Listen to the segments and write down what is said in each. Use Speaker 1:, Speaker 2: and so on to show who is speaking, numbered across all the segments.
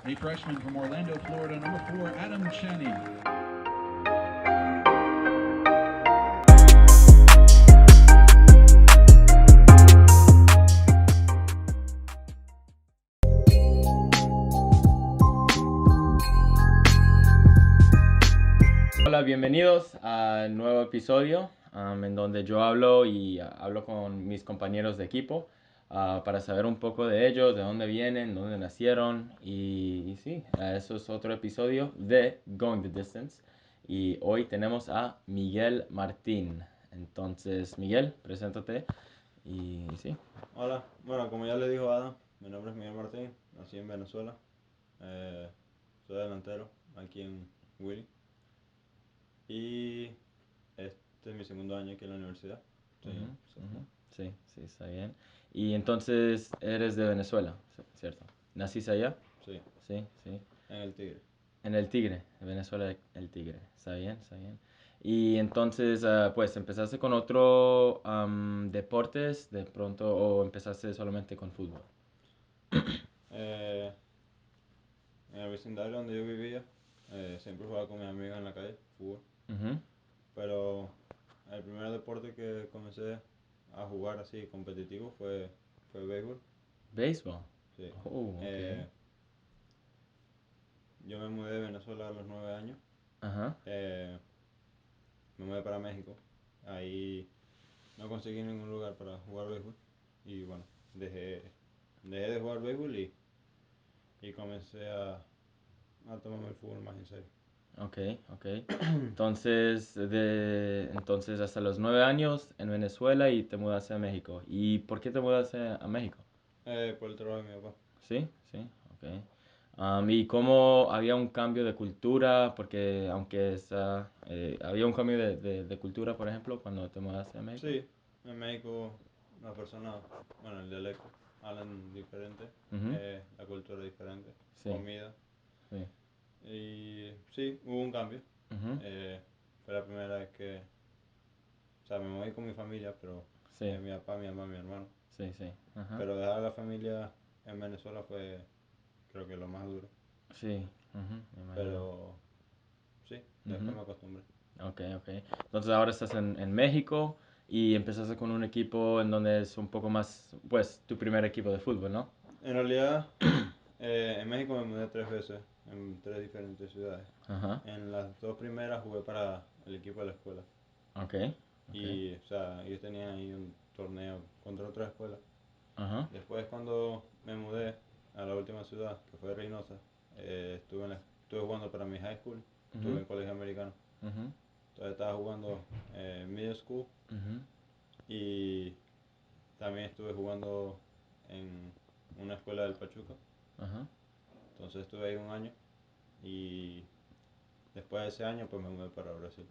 Speaker 1: A freshman from Orlando, Florida, number 4, Adam Channing.
Speaker 2: Hola, bienvenidos al nuevo episodio en donde yo hablo y hablo con mis compañeros de equipo para saber un poco de ellos, de dónde vienen, dónde nacieron y sí, eso es otro episodio de Going the Distance y hoy tenemos a Miguel Martín. Entonces, Miguel, preséntate y sí.
Speaker 3: Hola, bueno, como ya le dijo Adam, mi nombre es Miguel Martín, nací en Venezuela, eh, soy delantero aquí en Willy y este es mi segundo año aquí en la universidad. Sí,
Speaker 2: Sí, sí, está bien. Y entonces eres de Venezuela, ¿cierto? ¿Naciste allá?
Speaker 3: sí,
Speaker 2: Sí, sí.
Speaker 3: en el Tigre.
Speaker 2: En el Tigre, en Venezuela, el Tigre. Está bien, está bien. Y entonces, pues, ¿empezaste con otro deportes de pronto o empezaste solamente con fútbol?
Speaker 3: Eh, en el vecindario donde yo vivía, siempre jugaba con mis amigos en la calle, fútbol,
Speaker 2: Ujú.
Speaker 3: pero el primer deporte que comencé a jugar así competitivo fue béisbol.
Speaker 2: Béisbol.
Speaker 3: Sí.
Speaker 2: Oh, ok.
Speaker 3: Eh, yo me mudé de Venezuela a los 9 años.
Speaker 2: Ajá.
Speaker 3: Eh, Me mudé para México. Ahí no conseguí ningún lugar para jugar béisbol. Y bueno, dejé de jugar béisbol y comencé a tomarme el fútbol más en serio.
Speaker 2: Ok, ok. Entonces hasta los 9 años en Venezuela y te mudaste a México. ¿Y por qué te mudaste a México?
Speaker 3: Por el trabajo de mi papá.
Speaker 2: Sí, sí, ok. ¿Y cómo había un cambio de cultura? Porque había un cambio de cultura, por ejemplo, cuando te mudaste a México.
Speaker 3: Sí, en México las personas, bueno, el dialecto, hablan diferente,
Speaker 2: Ujú.
Speaker 3: la cultura es diferente,
Speaker 2: Sí,
Speaker 3: comida.
Speaker 2: sí.
Speaker 3: Y sí, hubo un cambio.
Speaker 2: Ujú.
Speaker 3: Eh, Fue la primera vez que, o sea, me moví con mi familia, pero
Speaker 2: Sí,
Speaker 3: mi papá, mi mamá, mi hermano.
Speaker 2: sí, sí. Ajá.
Speaker 3: Pero dejar a la familia en Venezuela fue, creo que lo más duro.
Speaker 2: Sí, ujú, me imagino.
Speaker 3: Pero sí,
Speaker 2: Ujú.
Speaker 3: después me acostumbré.
Speaker 2: Ok, ok. Entonces ahora estás en México y empezaste con un equipo en donde es un poco más, pues, tu primer equipo de fútbol, ¿no?
Speaker 3: En realidad, en México me mudé 3 veces, en 3 diferentes ciudades.
Speaker 2: Ajá.
Speaker 3: En las dos primeras jugué para el equipo de la escuela.
Speaker 2: Ok, ok.
Speaker 3: Y, o sea, ellos tenían ahí un torneo contra otra escuela.
Speaker 2: Ajá.
Speaker 3: Después, cuando me mudé a la última ciudad, que fue Reynosa, estuve jugando para mi high school, estuve
Speaker 2: Ujú,
Speaker 3: en colegio americano.
Speaker 2: ujú,
Speaker 3: Entonces estaba jugando middle school
Speaker 2: ujú.
Speaker 3: y también estuve jugando en una escuela del Pachuca.
Speaker 2: Ajá.
Speaker 3: Entonces estuve ahí un año y después de ese año pues me mudé para Brasil.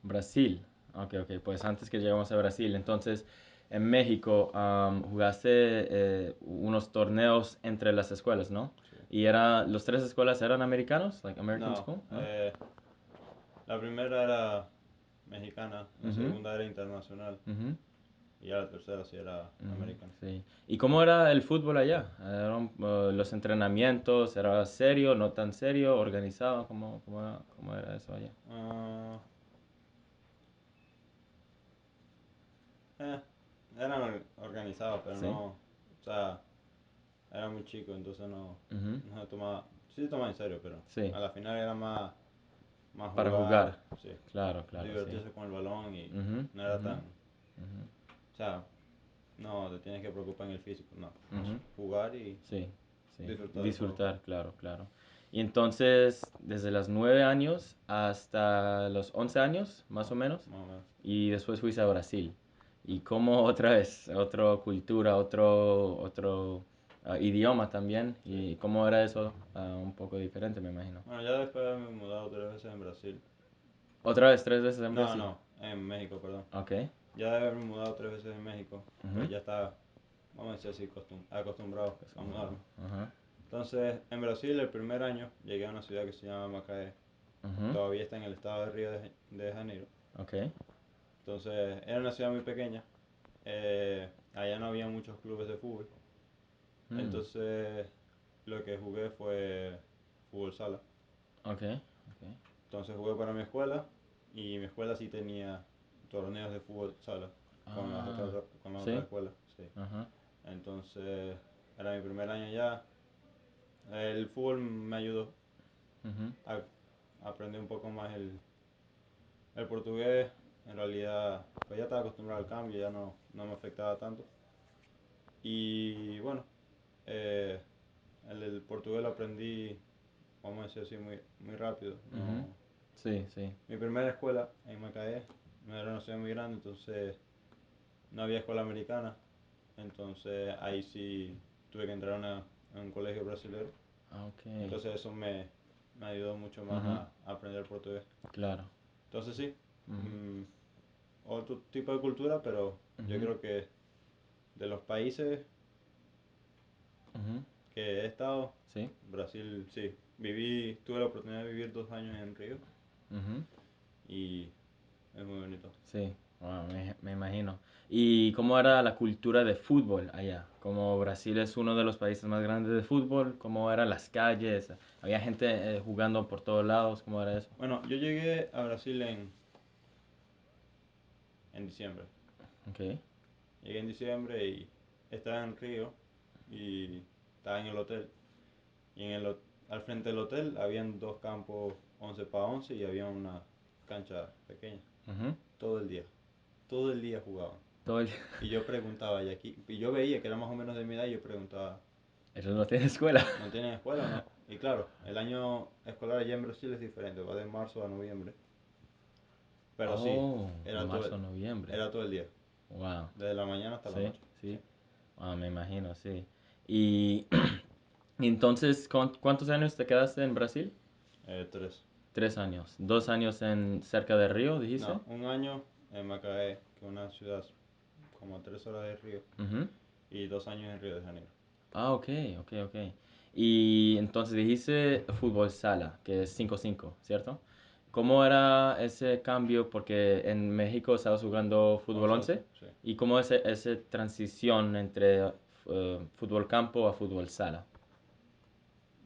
Speaker 2: Brasil. Ok, ok. Pues antes que lleguemos a Brasil, entonces en México jugaste unos torneos entre las escuelas, ¿no?
Speaker 3: Sí.
Speaker 2: Y los tres escuelas eran americanos, like American
Speaker 3: No,
Speaker 2: School, ¿no?
Speaker 3: la primera era mexicana, la
Speaker 2: Ujú,
Speaker 3: segunda era internacional
Speaker 2: ujú,
Speaker 3: y ya la tercera sí era
Speaker 2: ujú,
Speaker 3: americana.
Speaker 2: sí. ¿Y cómo era el fútbol allá? Los entrenamientos? ¿Era serio, no tan serio, organizado? ¿Cómo era eso allá?
Speaker 3: Ah, eh, Eran organizados, pero
Speaker 2: Sí.
Speaker 3: no, o sea, era muy chico, entonces
Speaker 2: Ujú,
Speaker 3: no se tomaba, sí se tomaba en serio, pero
Speaker 2: sí.
Speaker 3: a la final era más
Speaker 2: Para
Speaker 3: jugar,
Speaker 2: jugar.
Speaker 3: sí,
Speaker 2: Claro, claro, sí.
Speaker 3: divertirse con el balón y
Speaker 2: Ujú,
Speaker 3: no era
Speaker 2: ujú,
Speaker 3: tan,
Speaker 2: ujú,
Speaker 3: o sea, no te tienes que preocupar en el físico, no, es
Speaker 2: ujú.
Speaker 3: jugar y
Speaker 2: Sí, sí.
Speaker 3: disfrutar del juego.
Speaker 2: Disfrutar, claro, claro. Y entonces, desde los 9 años hasta los 11 años, más o menos,
Speaker 3: Más o menos.
Speaker 2: y después fuiste a Brasil. Y como otra vez, otra cultura, otro idioma también.
Speaker 3: Sí.
Speaker 2: ¿Y cómo era eso? Un poco diferente, me imagino.
Speaker 3: Bueno, ya después me he mudado 3 veces en Brasil.
Speaker 2: Otra vez, 3 veces en
Speaker 3: No,
Speaker 2: Brasil.
Speaker 3: no, en México, perdón.
Speaker 2: Ok.
Speaker 3: Ya de haberme mudado 3 veces en México,
Speaker 2: Ujú.
Speaker 3: pues ya estaba, vamos a decir así, acostumbrado a mudarme.
Speaker 2: Ajá.
Speaker 3: Entonces, en Brasil, el primer año llegué a una ciudad que se llama Macaé.
Speaker 2: Ujú.
Speaker 3: Todavía está en el estado de Río de Janeiro.
Speaker 2: Ok.
Speaker 3: Entonces, era una ciudad muy pequeña. Allá no había muchos clubes de fútbol.
Speaker 2: Mm.
Speaker 3: Entonces, lo que jugué fue fútbol sala.
Speaker 2: Ok, ok.
Speaker 3: Entonces jugué para mi escuela y mi escuela sí tenía torneos de fútbol sala
Speaker 2: Ah,
Speaker 3: con las
Speaker 2: sí.
Speaker 3: otras escuelas. Sí.
Speaker 2: Ajá.
Speaker 3: Entonces era mi primer año ya. El fútbol me ayudó
Speaker 2: Ujú.
Speaker 3: a aprender un poco más el portugués. En realidad, pues ya estaba acostumbrado al cambio, ya no me afectaba tanto. Y bueno, eh, el portugués lo aprendí, vamos a decir así, muy rápido.
Speaker 2: Ujú.
Speaker 3: No,
Speaker 2: Sí, sí.
Speaker 3: mi primera escuela en Macaé no era una ciudad muy grande, entonces no había escuela americana. Entonces ahí sí tuve que entrar a un colegio brasileño.
Speaker 2: Ah, ok.
Speaker 3: Entonces eso me ayudó mucho más
Speaker 2: Ujú.
Speaker 3: a aprender portugués.
Speaker 2: Claro.
Speaker 3: Entonces sí,
Speaker 2: Ujú.
Speaker 3: otro tipo de cultura, pero yo
Speaker 2: Ujú.
Speaker 3: creo que de los países
Speaker 2: Ujú.
Speaker 3: que he estado,
Speaker 2: Sí.
Speaker 3: Brasil sí. Tuve la oportunidad de vivir 2 años en Río
Speaker 2: Ujú.
Speaker 3: y es muy bonito.
Speaker 2: Sí. Wow, me imagino. ¿Y cómo era la cultura de fútbol allá? Como Brasil es uno de los países más grandes de fútbol, ¿cómo eran las calles? ¿Había gente jugando por todos lados? ¿Cómo era eso?
Speaker 3: Bueno, yo llegué a Brasil en diciembre.
Speaker 2: Ok.
Speaker 3: Llegué en diciembre y estaba en Río y estaba en el hotel. Y al frente del hotel habían dos campos 11 para 11 y había una cancha pequeña.
Speaker 2: Ujú.
Speaker 3: Todo el día. Todo el día jugaban.
Speaker 2: Todo el...
Speaker 3: Y yo preguntaba, y yo veía que era más o menos de mi edad y yo preguntaba,
Speaker 2: Eso no tiene escuela.
Speaker 3: ¿no tienen escuela o no? Y claro, el año escolar allá en Brasil es diferente, va de marzo a noviembre. Pero sí,
Speaker 2: Oh,
Speaker 3: era todo
Speaker 2: marzo, noviembre.
Speaker 3: era todo el día,
Speaker 2: Wow.
Speaker 3: desde la mañana hasta la
Speaker 2: Sí,
Speaker 3: noche. Sí.
Speaker 2: sí. Ah, me imagino, sí. Y, y entonces, ¿cuántos años te quedaste en Brasil?
Speaker 3: 3.
Speaker 2: 3 años. 2 años en cerca de Río, dijiste.
Speaker 3: No, un año en Macaé, que es una ciudad como a 3 horas de Río,
Speaker 2: Ujú.
Speaker 3: y 2 años en Río de Janeiro.
Speaker 2: Ah, ok, ok, ok. Y entonces dijiste fútbol sala, que es 5-5, ¿cierto? ¿Cómo era ese cambio? Porque en México estabas jugando fútbol
Speaker 3: 11-11,
Speaker 2: 11.
Speaker 3: sí.
Speaker 2: ¿Y cómo es esa transición entre fútbol campo a fútbol sala?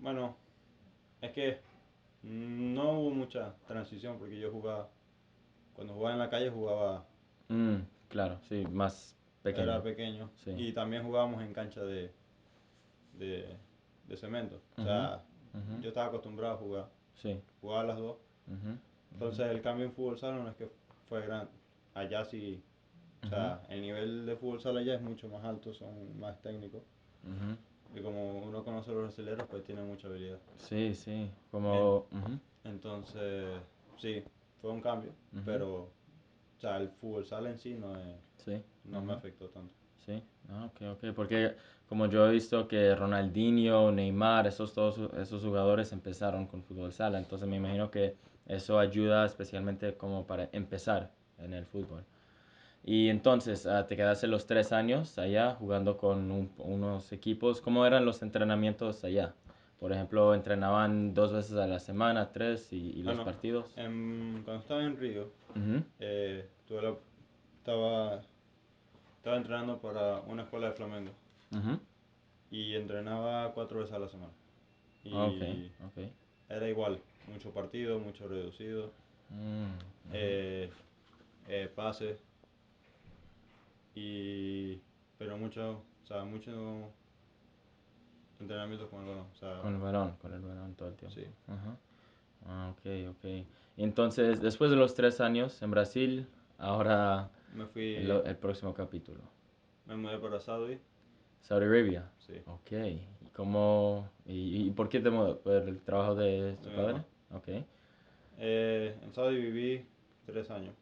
Speaker 3: Bueno, es que no hubo mucha transición porque cuando jugaba en la calle jugaba,
Speaker 2: Mm, claro, sí, más
Speaker 3: era
Speaker 2: pequeño.
Speaker 3: pequeño
Speaker 2: Sí.
Speaker 3: y también jugábamos en cancha de, de cemento. O
Speaker 2: Ujú,
Speaker 3: sea,
Speaker 2: ujú.
Speaker 3: yo estaba acostumbrado a
Speaker 2: Sí.
Speaker 3: jugar a las dos.
Speaker 2: Ujú, ujú,
Speaker 3: Entonces el cambio en fútbol sala no es que fue grande. Allá sí, o
Speaker 2: ujú,
Speaker 3: sea, el nivel de fútbol sala allá es mucho más alto, son más técnicos.
Speaker 2: ujú.
Speaker 3: Y como uno conoce a los brasileños, pues tienen mucha habilidad.
Speaker 2: Sí, sí,
Speaker 3: En-
Speaker 2: como... ujú,
Speaker 3: entonces, sí, fue un cambio,
Speaker 2: ujú.
Speaker 3: pero o sea, el fútbol sala en sí
Speaker 2: Sí,
Speaker 3: no me
Speaker 2: ujú,
Speaker 3: afectó tanto.
Speaker 2: sí. Ah, ok, ok. Porque como yo he visto que Ronaldinho, Neymar, esos jugadores empezaron con fútbol sala, entonces me imagino que eso ayuda especialmente como para empezar en el fútbol. Y entonces, te quedaste los 3 años allá jugando con unos equipos. ¿Cómo eran los entrenamientos allá? Por ejemplo, ¿entrenaban 2 veces a la semana, tres y los
Speaker 3: Bueno,
Speaker 2: partidos?
Speaker 3: cuando estaba en Río,
Speaker 2: Ujú,
Speaker 3: eh, tuve la- estaba, estaba entrenando para una escuela de flamenco
Speaker 2: ujú.
Speaker 3: y entrenaba 4 veces a la semana.
Speaker 2: Ah, ok,
Speaker 3: Y
Speaker 2: ok.
Speaker 3: era igual, mucho partido, mucho reducido,
Speaker 2: Mm, ujú.
Speaker 3: eh, pases, y, pero o sea, mucho entrenamiento con el balón. O sea,
Speaker 2: Con el balón todo el tiempo.
Speaker 3: sí,
Speaker 2: Ajá. Ah, ok, ok. Y entonces, después de los 3 años en Brasil, ahora
Speaker 3: me
Speaker 2: el,
Speaker 3: fui,
Speaker 2: el próximo capítulo.
Speaker 3: me mudé para Saudi,
Speaker 2: Saudi Arabia.
Speaker 3: sí,
Speaker 2: Ok. ¿Y cómo, y por qué te mudó? ¿Por el trabajo de
Speaker 3: de
Speaker 2: tu
Speaker 3: mi mamá.
Speaker 2: padre? Ok.
Speaker 3: En Saudi viví 3 años.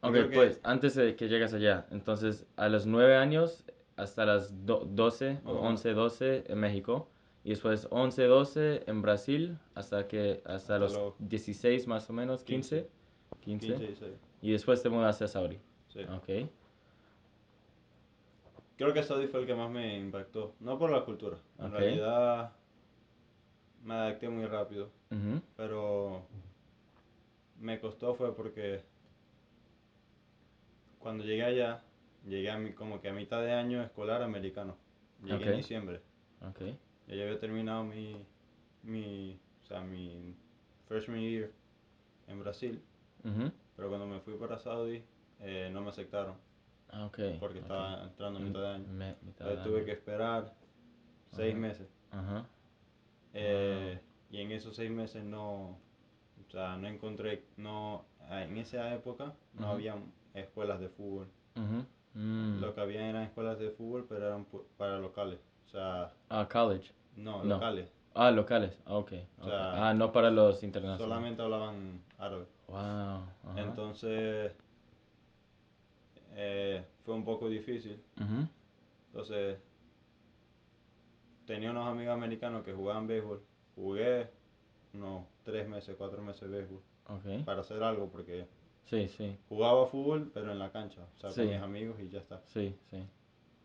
Speaker 3: Yo
Speaker 2: Ok,
Speaker 3: creo
Speaker 2: pues
Speaker 3: que,
Speaker 2: antes de que llegues allá, entonces a los 9 años hasta las 12
Speaker 3: más
Speaker 2: o
Speaker 3: o menos,
Speaker 2: 11, 12 en México y después 11, 12 en Brasil hasta
Speaker 3: hasta
Speaker 2: los
Speaker 3: los
Speaker 2: 16 más o menos,
Speaker 3: 15,
Speaker 2: 15, 15
Speaker 3: 15 16,
Speaker 2: y después te mudaste a Saudi.
Speaker 3: sí.
Speaker 2: Ok.
Speaker 3: Creo que Saudi fue el que más me impactó, no por la cultura, en
Speaker 2: Ok.
Speaker 3: realidad me adapté muy rápido,
Speaker 2: Ujú.
Speaker 3: pero me costó fue porque cuando llegué allá, llegué como que a mitad de año escolar americano, llegué
Speaker 2: Ok.
Speaker 3: en diciembre,
Speaker 2: Ok.
Speaker 3: ya yo había terminado mi sea, mi freshman year en Brasil,
Speaker 2: Ujú.
Speaker 3: pero cuando me fui para Saudi no me aceptaron
Speaker 2: Ah, ok.
Speaker 3: porque
Speaker 2: Ok.
Speaker 3: estaba entrando a mitad de año.
Speaker 2: Mitad de
Speaker 3: Entonces tuve
Speaker 2: año.
Speaker 3: que esperar 6 meses.
Speaker 2: Ajá.
Speaker 3: Eh, y en esos 6 meses no, o sea, no encontré, no, en esa época no
Speaker 2: Ujú.
Speaker 3: había escuelas de fútbol.
Speaker 2: Ujú. Mm.
Speaker 3: Lo que había eran escuelas de fútbol, pero eran para locales. O sea,
Speaker 2: Ah, college.
Speaker 3: no,
Speaker 2: No.
Speaker 3: locales.
Speaker 2: Ah, locales. Ah, ok.
Speaker 3: O
Speaker 2: Ok.
Speaker 3: sea,
Speaker 2: Ah, no para los internacionales.
Speaker 3: solamente hablaban árabe.
Speaker 2: Wow. Ajá.
Speaker 3: Entonces, fue un poco difícil.
Speaker 2: Ujú.
Speaker 3: Entonces, tenía unos amigos americanos que jugaban béisbol. Jugué unos 3 meses, 4 meses de béisbol
Speaker 2: Ok.
Speaker 3: para hacer algo porque
Speaker 2: Sí, sí.
Speaker 3: jugaba fútbol, pero en la cancha, o sea, con
Speaker 2: Sí.
Speaker 3: mis amigos y ya está.
Speaker 2: Sí, sí.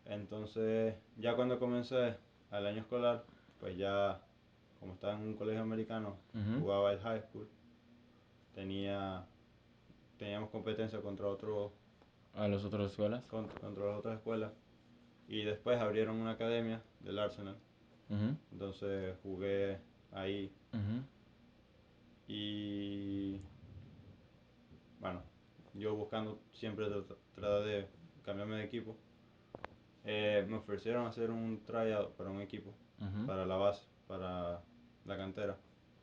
Speaker 3: Entonces, ya cuando comencé al año escolar, pues ya, como estaba en un colegio americano,
Speaker 2: Ujú.
Speaker 3: jugaba el high school, tenía, teníamos competencia contra
Speaker 2: ¿A las otras escuelas?
Speaker 3: contra las otras escuelas, y después abrieron una academia del Arsenal,
Speaker 2: Ujú.
Speaker 3: entonces jugué ahí
Speaker 2: Ujú.
Speaker 3: y, bueno, yo buscando siempre tratar de cambiarme de equipo. Me ofrecieron hacer un tryout para un equipo,
Speaker 2: Ujú.
Speaker 3: para la base, para la cantera,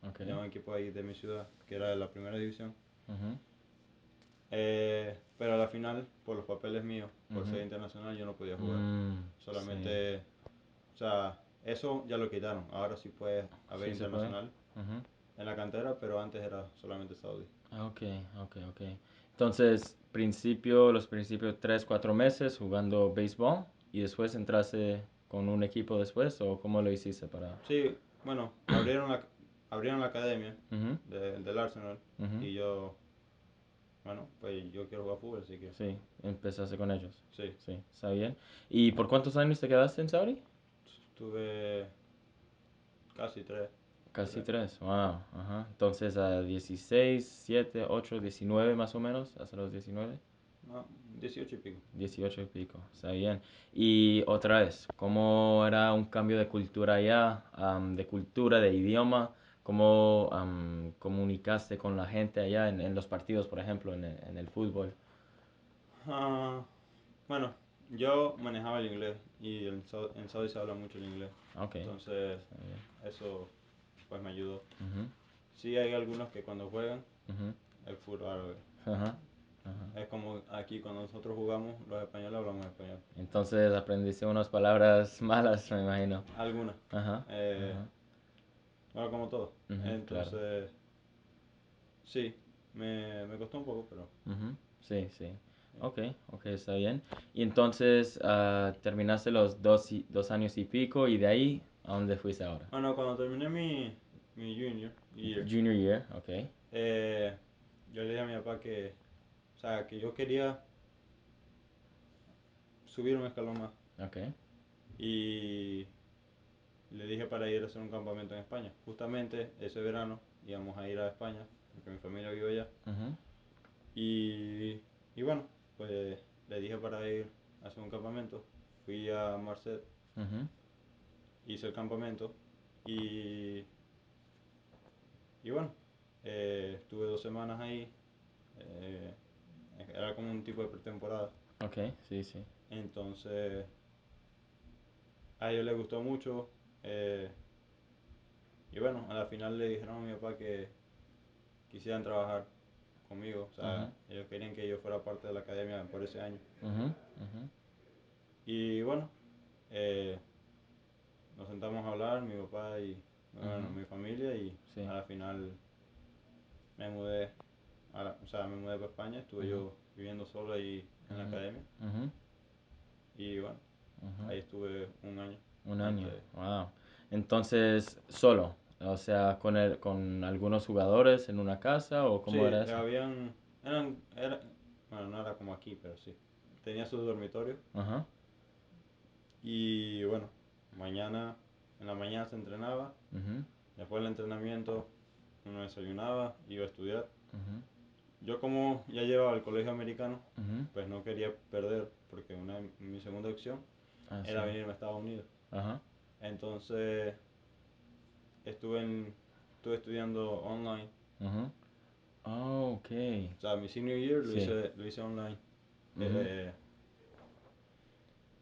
Speaker 2: Ok.
Speaker 3: de un equipo ahí de mi ciudad, que era de la primera división.
Speaker 2: Ujú.
Speaker 3: Pero a la final, por los papeles míos, por
Speaker 2: Ujú.
Speaker 3: ser internacional, yo no podía jugar.
Speaker 2: Mm, sí.
Speaker 3: Solamente, o sea, eso ya lo quitaron. Ahora sí puede haber
Speaker 2: Sí se puede.
Speaker 3: internacional
Speaker 2: Ujú.
Speaker 3: en la cantera, pero antes era solamente Saudi.
Speaker 2: Ah, ok, ok, ok. Entonces, los principios 3, 4 meses jugando béisbol y después entraste con un equipo después o cómo lo hiciste para...
Speaker 3: Sí, bueno, abrieron la academia
Speaker 2: Ujú.
Speaker 3: del Arsenal
Speaker 2: Ujú.
Speaker 3: y yo, bueno, pues yo quiero jugar fútbol, así que
Speaker 2: Sí, empezaste con ellos.
Speaker 3: sí.
Speaker 2: Sí, está bien. ¿Y por cuántos años te quedaste en Saudi?
Speaker 3: Tuve casi tres.
Speaker 2: Casi
Speaker 3: tres.
Speaker 2: 3, wow. Ajá. Entonces a 16, 7, 8, 19 más o menos, hasta los 19.
Speaker 3: No, 18 y pico.
Speaker 2: 18 y pico, está bien. Y otra vez, ¿cómo era un cambio de cultura allá, de cultura, de idioma? ¿Cómo comunicaste con la gente allá en los partidos, por ejemplo, en el fútbol?
Speaker 3: Ah, bueno, yo manejaba el inglés y en Saudi se habla mucho el inglés.
Speaker 2: Ok,
Speaker 3: Entonces,
Speaker 2: está bien.
Speaker 3: eso pues me ayudó.
Speaker 2: Ujú.
Speaker 3: Sí hay algunos que cuando juegan,
Speaker 2: Ujú.
Speaker 3: el fútbol árabe.
Speaker 2: Ajá, ajá.
Speaker 3: Es como aquí cuando nosotros jugamos, los españoles hablamos español.
Speaker 2: Entonces aprendiste unas palabras malas, me imagino.
Speaker 3: Algunas.
Speaker 2: Ajá,
Speaker 3: Eh,
Speaker 2: ajá.
Speaker 3: bueno, como todo.
Speaker 2: Ujú, claro.
Speaker 3: Entonces, sí, me costó un poco, pero
Speaker 2: Ujú. Sí, sí.
Speaker 3: eh,
Speaker 2: Ok, ok, está bien. Y entonces terminaste los 2 años y pico y de ahí, ¿a dónde fuiste ahora?
Speaker 3: bueno, cuando terminé mi junior year,
Speaker 2: Junior year, ok.
Speaker 3: eh, yo le dije a mi papá que, o sea, que yo quería subir un escalón más.
Speaker 2: Ok.
Speaker 3: Y le dije para ir a hacer un campamento en España. Justamente ese verano íbamos a ir a España, porque mi familia vive allá.
Speaker 2: Ujú.
Speaker 3: Y, y bueno, pues le dije para ir a hacer un campamento. Fui a Marseille,
Speaker 2: Ujú.
Speaker 3: hice el campamento y, y bueno, estuve 2 semanas ahí. eh, Era como un tipo de pretemporada.
Speaker 2: Ok, sí, sí.
Speaker 3: Entonces a ellos les gustó mucho. eh, y bueno, a la final le dijeron a mi papá que quisieran trabajar conmigo. O
Speaker 2: Ujú.
Speaker 3: sea, ellos querían que yo fuera parte de la academia por ese año.
Speaker 2: Ujú. Ujú.
Speaker 3: Y bueno, eh, nos sentamos a hablar, mi papá y bueno,
Speaker 2: Ujú.
Speaker 3: mi familia, y
Speaker 2: Sí.
Speaker 3: a la final me mudé, o sea, me mudé para España. Estuve
Speaker 2: Ujú.
Speaker 3: yo viviendo solo ahí en la
Speaker 2: Ujú.
Speaker 3: academia.
Speaker 2: Ujú.
Speaker 3: Y bueno,
Speaker 2: Ujú.
Speaker 3: ahí estuve un año
Speaker 2: Un año,
Speaker 3: antes.
Speaker 2: wow. Entonces, solo, o sea, con algunos jugadores en una casa o cómo
Speaker 3: Sí,
Speaker 2: era eso?
Speaker 3: bueno, no era como aquí, pero sí. Tenía sus dormitorios.
Speaker 2: Ajá.
Speaker 3: Y bueno, en la mañana se entrenaba.
Speaker 2: Ujú.
Speaker 3: Después del entrenamiento uno desayunaba, iba a estudiar.
Speaker 2: Ujú.
Speaker 3: Yo como ya llevaba el colegio americano,
Speaker 2: Ujú.
Speaker 3: pues no quería perder, porque mi segunda opción
Speaker 2: Ah, sí.
Speaker 3: era venirme a Estados Unidos.
Speaker 2: Ajá.
Speaker 3: Entonces estuve estuve estudiando online.
Speaker 2: Ujú. Oh, ok.
Speaker 3: O sea, mi senior year
Speaker 2: Sí.
Speaker 3: lo hice online.
Speaker 2: Ujú.
Speaker 3: Eh,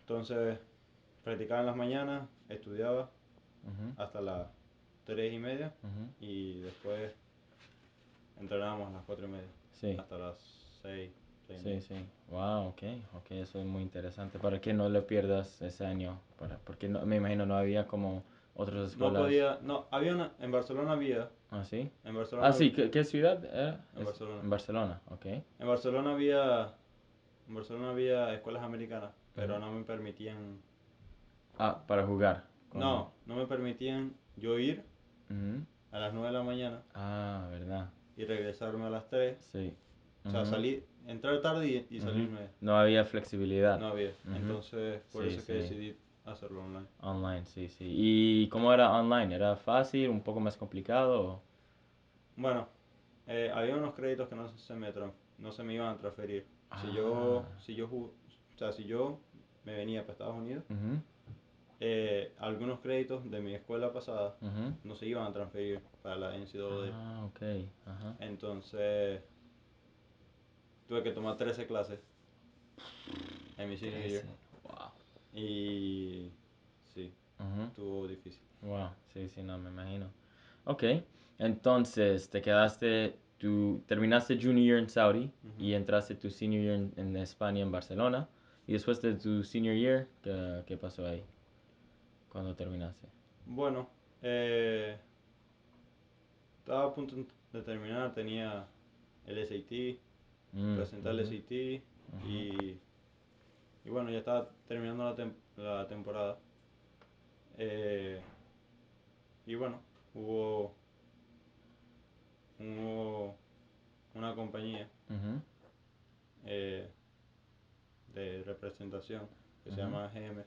Speaker 3: entonces, practicaba en las mañanas, estudiaba
Speaker 2: Ujú.
Speaker 3: hasta las 3:30
Speaker 2: Ujú.
Speaker 3: y después entrenábamos a las 4:30
Speaker 2: Sí.
Speaker 3: hasta las 6,
Speaker 2: Sí, sí. Wow, ok, ok, eso es muy interesante. Para que no lo pierdas ese año, porque me imagino no había como otras
Speaker 3: No
Speaker 2: escuelas.
Speaker 3: podía, no, había una, en Barcelona había,
Speaker 2: Ah, sí.
Speaker 3: en
Speaker 2: Ah,
Speaker 3: Barcelona,
Speaker 2: sí, ¿qué ciudad era?
Speaker 3: en Barcelona.
Speaker 2: En Barcelona, ok.
Speaker 3: En Barcelona había, en Barcelona había escuelas americanas, pero
Speaker 2: Ujú.
Speaker 3: no me permitían,
Speaker 2: Ah, para jugar.
Speaker 3: no me permitían yo ir
Speaker 2: Ujú.
Speaker 3: a las 9 de la mañana
Speaker 2: Ah, ¿verdad?
Speaker 3: y regresarme a las 3.
Speaker 2: Sí.
Speaker 3: O sea,
Speaker 2: Ujú.
Speaker 3: entrar tarde y
Speaker 2: Ujú.
Speaker 3: salirme.
Speaker 2: No había flexibilidad.
Speaker 3: No había.
Speaker 2: Ujú.
Speaker 3: Entonces, por
Speaker 2: Sí,
Speaker 3: eso es que
Speaker 2: sí.
Speaker 3: decidí hacerlo online.
Speaker 2: Online, sí, sí. ¿Y cómo era online? ¿Era fácil, un poco más complicado?
Speaker 3: Bueno, había unos créditos que no se me iban a transferir.
Speaker 2: Ah.
Speaker 3: Si yo me venía para Estados Unidos,
Speaker 2: Ujú.
Speaker 3: algunos créditos de mi escuela pasada
Speaker 2: Ujú.
Speaker 3: no se iban a transferir para la NCAA.
Speaker 2: Ah, ok. Ajá.
Speaker 3: Entonces, tuve que tomar 13 clases en mi senior year.
Speaker 2: 13. Wow.
Speaker 3: Y sí,
Speaker 2: Ujú.
Speaker 3: estuvo difícil.
Speaker 2: Wow. Sí, sí, no, me imagino. Ok. Entonces, terminaste junior year en Saudi y
Speaker 3: Ujú.
Speaker 2: entraste tu senior year en España, en Barcelona. Y después de tu senior year, ¿qué pasó ahí? Cuando terminaste.
Speaker 3: Bueno, estaba a punto de terminar, tenía el SAT, presentar el
Speaker 2: Ujú.
Speaker 3: SAT
Speaker 2: Ujú.
Speaker 3: y bueno, ya estaba terminando la temporada. Eh, y bueno, hubo, hubo una compañía
Speaker 2: Ujú.
Speaker 3: eh, de representación que se
Speaker 2: Ujú.
Speaker 3: llama AGM.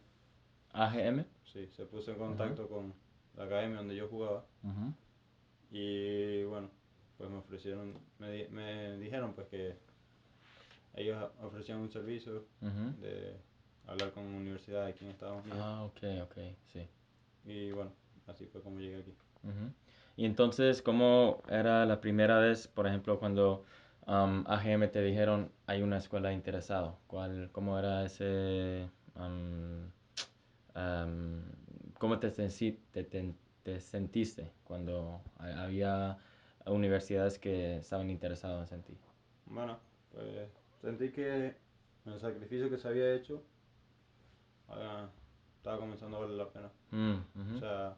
Speaker 2: AGM.
Speaker 3: Sí, se puso en
Speaker 2: Ujú.
Speaker 3: contacto con la academia donde yo jugaba
Speaker 2: Ujú.
Speaker 3: y bueno, pues me dijeron pues que ellos ofrecían un servicio
Speaker 2: Ujú.
Speaker 3: de hablar con universidades aquí en Estados Unidos.
Speaker 2: Ah, ok, ok, sí.
Speaker 3: Y bueno, así fue como llegué aquí.
Speaker 2: Ujú. Y entonces, ¿cómo era la primera vez, por ejemplo, cuando AGM te dijeron hay una escuela interesado? ¿Cómo era ese, am, cómo te sentiste cuando había universidades que estaban interesadas en ti?
Speaker 3: Bueno, pues sentí que el sacrificio que se había hecho ah, estaba comenzando a valer la pena.
Speaker 2: Mm,
Speaker 3: O
Speaker 2: ujú,
Speaker 3: sea,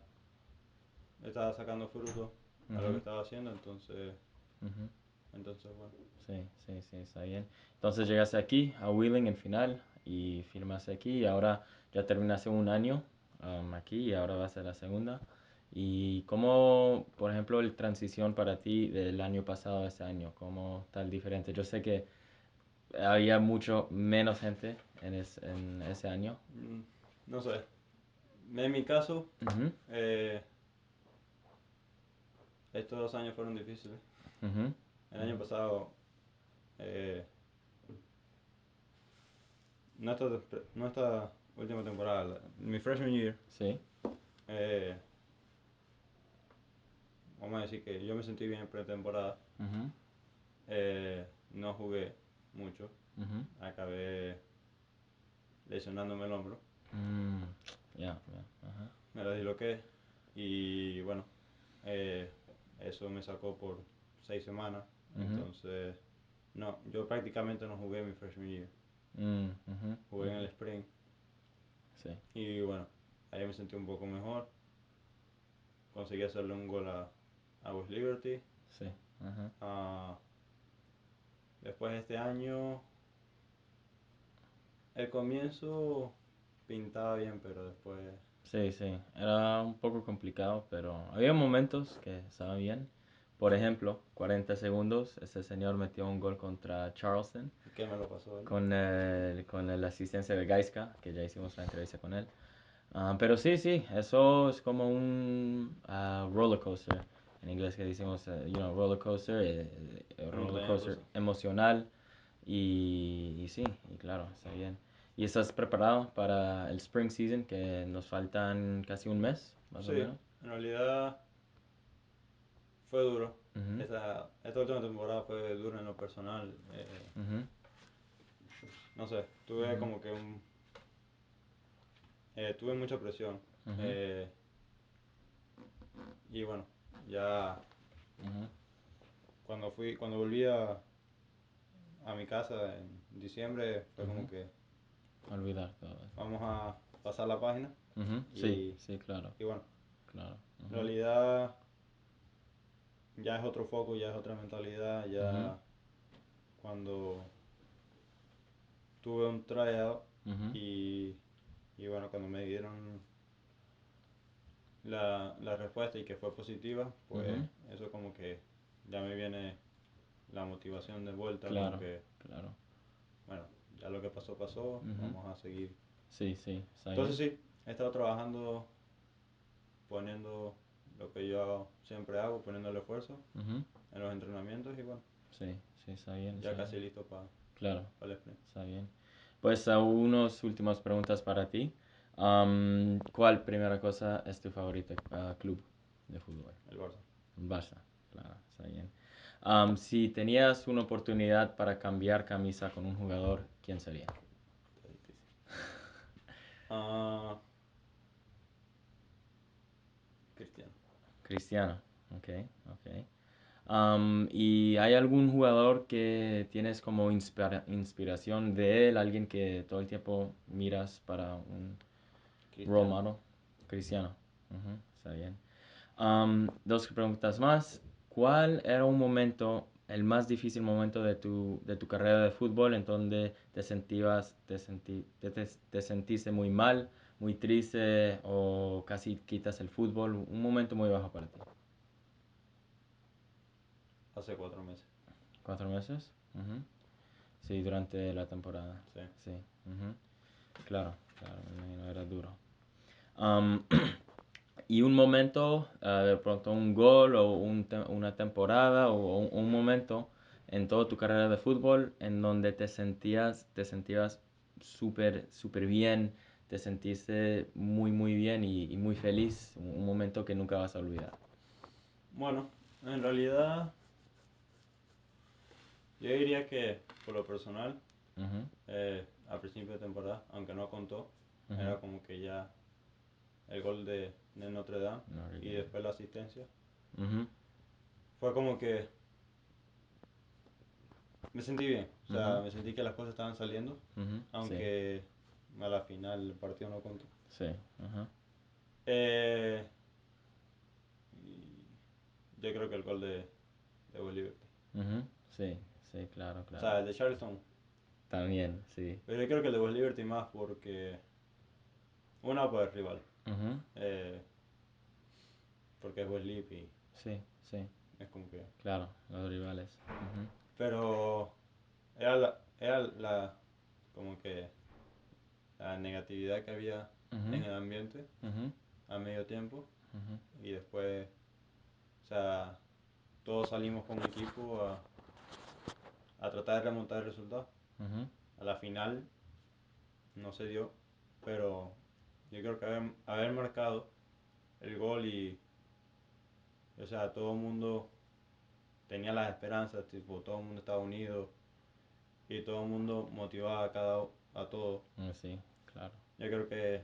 Speaker 3: estaba sacando fruto a lo que
Speaker 2: ujú,
Speaker 3: estaba haciendo, entonces,
Speaker 2: ujú.
Speaker 3: bueno.
Speaker 2: Sí, sí, sí, está bien. Entonces llegaste aquí, a Wheeling en final, y firmaste aquí, y ahora ya terminaste un año aquí, y ahora va a ser la segunda. ¿Y cómo, por ejemplo, el transición para ti del año pasado a este año? ¿Cómo tal diferente? Yo sé que había mucho menos gente en ese año.
Speaker 3: Mm, no sé, en mi caso,
Speaker 2: Ujú,
Speaker 3: eh, estos 2 años fueron difíciles.
Speaker 2: ujú,
Speaker 3: El año
Speaker 2: ujú.
Speaker 3: pasado, eh, no esta última temporada, mi freshman year,
Speaker 2: Sí.
Speaker 3: eh, vamos a decir que yo me sentí bien en pretemporada.
Speaker 2: Ujú,
Speaker 3: No jugué mucho,
Speaker 2: ujú.
Speaker 3: acabé lesionándome el hombro,
Speaker 2: Mm, ya, ya, ajá.
Speaker 3: me la disloqué y bueno, eh, eso me sacó por 6 semanas,
Speaker 2: Ujú,
Speaker 3: entonces no, yo prácticamente no jugué mi freshman year,
Speaker 2: mm, ujú,
Speaker 3: jugué en
Speaker 2: ujú.
Speaker 3: el spring
Speaker 2: Sí,
Speaker 3: y bueno, ahí me sentí un poco mejor, conseguí hacerle un gol a West Liberty.
Speaker 2: sí, ajá.
Speaker 3: Ah, después de este año, el comienzo pintaba bien, pero después,
Speaker 2: Sí, sí, era un poco complicado, pero había momentos que estaba bien. Por ejemplo, 40 segundos, ese señor metió un gol contra Charleston
Speaker 3: ¿qué me lo pasó él?
Speaker 2: con la asistencia de Gaiska, que ya hicimos la entrevista con él. Pero sí, sí, eso es como un roller coaster, en inglés que decimos,
Speaker 3: Una
Speaker 2: roller
Speaker 3: montaña
Speaker 2: coaster
Speaker 3: rusa.
Speaker 2: emocional y sí, y claro, está bien. ¿Y estás preparado para el spring season que nos faltan casi un mes, más o
Speaker 3: Sí,
Speaker 2: menos?
Speaker 3: en realidad fue duro.
Speaker 2: Ujú.
Speaker 3: Esta última temporada fue dura en lo personal.
Speaker 2: Ujú.
Speaker 3: No sé, tuve
Speaker 2: Ujú.
Speaker 3: como que tuve mucha presión.
Speaker 2: Ujú.
Speaker 3: Eh, y bueno, ya
Speaker 2: Ujú.
Speaker 3: cuando volví a mi casa en diciembre, fue como
Speaker 2: Ujú.
Speaker 3: que
Speaker 2: Olvidar todo.
Speaker 3: vamos a pasar la página.
Speaker 2: Ujú. Sí,
Speaker 3: Y,
Speaker 2: sí, claro,
Speaker 3: y bueno,
Speaker 2: claro.
Speaker 3: en
Speaker 2: Ujú.
Speaker 3: realidad ya es otro foco, ya es otra mentalidad.
Speaker 2: Ujú.
Speaker 3: Ya cuando tuve un tryout
Speaker 2: Ujú.
Speaker 3: y, y bueno, cuando me dieron la respuesta y que fue positiva, pues
Speaker 2: Ujú.
Speaker 3: eso como que ya me viene la motivación de vuelta, como
Speaker 2: Claro,
Speaker 3: que,
Speaker 2: claro.
Speaker 3: bueno, ya lo que pasó, pasó,
Speaker 2: Ujú.
Speaker 3: vamos a seguir.
Speaker 2: Sí, sí, está
Speaker 3: Entonces
Speaker 2: bien.
Speaker 3: sí, he estado trabajando, poniendo lo que yo siempre hago, poniendo el esfuerzo
Speaker 2: Ujú.
Speaker 3: en los entrenamientos y bueno,
Speaker 2: Sí, sí, está bien,
Speaker 3: ya
Speaker 2: está
Speaker 3: casi
Speaker 2: bien.
Speaker 3: listo para
Speaker 2: Claro,
Speaker 3: el sprint.
Speaker 2: está bien. Pues unas últimas preguntas para ti. ¿Cuál primera cosa es tu favorito club de fútbol?
Speaker 3: El Barça.
Speaker 2: Barça, claro, está bien. Si tenías una oportunidad para cambiar camisa con un jugador, ¿quién sería?
Speaker 3: Está difícil. Ah, Cristiano.
Speaker 2: Cristiano, ok, ok. ¿Y hay algún jugador que tienes como inspiración de él, alguien que todo el tiempo miras para un role
Speaker 3: Cristiano.
Speaker 2: model? Cristiano, ujú, está bien. Dos preguntas más. ¿Cuál era un momento, el más difícil momento de tu carrera de fútbol en donde te sentiste muy mal, muy triste o casi quitas el fútbol? Un momento muy bajo para ti.
Speaker 3: Hace 4 meses.
Speaker 2: 4 meses. Ujú. Sí, durante la temporada.
Speaker 3: Sí.
Speaker 2: Sí. Ujú. Claro, claro, me imagino, era duro. Am, y un momento, de pronto un gol o una temporada o un momento en toda tu carrera de fútbol en donde te sentías súper, súper bien, te sentiste muy, muy bien y muy feliz, un momento que nunca vas a olvidar.
Speaker 3: Bueno, en realidad yo diría que por lo personal,
Speaker 2: Ujú.
Speaker 3: a principio de temporada, aunque no contó,
Speaker 2: Ujú.
Speaker 3: era como que ya el gol de Notre Dame
Speaker 2: No
Speaker 3: y
Speaker 2: olvidé.
Speaker 3: después la asistencia.
Speaker 2: Ujú.
Speaker 3: Fue como que me sentí bien, o sea,
Speaker 2: Ujú.
Speaker 3: me sentí que las cosas estaban saliendo,
Speaker 2: Ujú. Sí,
Speaker 3: aunque a la final el partido no contó.
Speaker 2: sí. Ajá.
Speaker 3: Eh, y yo creo que el gol de West Liberty.
Speaker 2: Ujú. Sí, sí, claro,
Speaker 3: O
Speaker 2: claro.
Speaker 3: sea, el de Charleston.
Speaker 2: También, sí.
Speaker 3: Pero yo creo que el de West Liberty más porque, una, por el rival.
Speaker 2: Ujú.
Speaker 3: eh, porque es West Lib y
Speaker 2: Sí, sí,
Speaker 3: es como que...
Speaker 2: claro, los rivales. Ujú.
Speaker 3: Pero como que la negatividad que había
Speaker 2: Ujú.
Speaker 3: en el ambiente
Speaker 2: Ujú.
Speaker 3: a medio tiempo
Speaker 2: Ujú.
Speaker 3: y después, o sea, todos salimos como equipo a tratar de remontar el resultado.
Speaker 2: Ujú.
Speaker 3: A la final no se dio, pero yo creo que haber marcado el gol o sea, todo el mundo tenía las esperanzas, tipo, todo el mundo estaba unido y todo el mundo motivaba a todos.
Speaker 2: Sí, claro.
Speaker 3: Yo creo que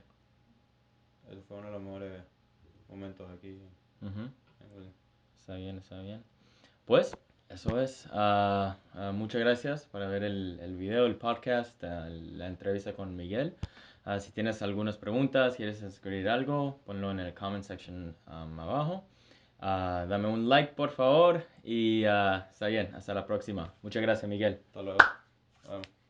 Speaker 3: ese fue uno de los mejores momentos aquí
Speaker 2: Ujú.
Speaker 3: en Williams.
Speaker 2: Está bien, está bien. Pues eso es. Muchas gracias por ver el video, el podcast, la entrevista con Miguel. Si tienes algunas preguntas, quieres escribir algo, ponlo en el comment section abajo. Dame un like, por favor. Y está bien. Hasta la próxima. Muchas gracias, Miguel.
Speaker 3: Hasta luego. Nos vemos.